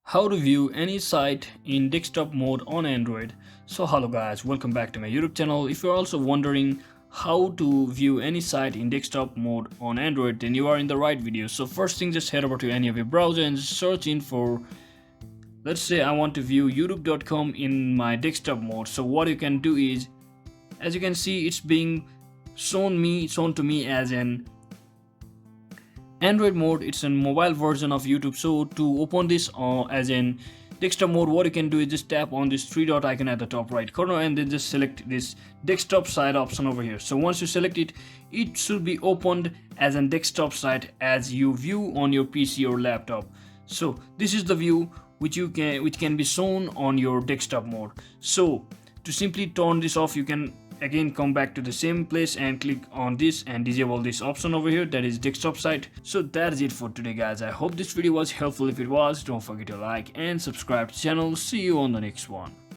How to view any site in desktop mode on Android. So hello guys, welcome back to my YouTube channel. If you're also wondering how to view any site in desktop mode on Android, then you are in the right video. So first thing, just head over to any of your browser and search in for, let's say I want to view youtube.com in my desktop mode. So what you can do is, as you can see, it's being shown to me as an Android mode. It's a mobile version of YouTube. So to open this as in desktop mode, what you can do is just tap on this three dot icon at the top right corner and then just select this desktop site option over here. So once you select it, it should be opened as a desktop site as you view on your PC or laptop. So this is the view which can be shown on your desktop mode. So to simply turn this off, you can again come back to the same place and click on this and disable this option over here, that is desktop site. So that's it for today guys. I hope this video was helpful. If it was, don't forget to like and subscribe to the channel. See you on the next one.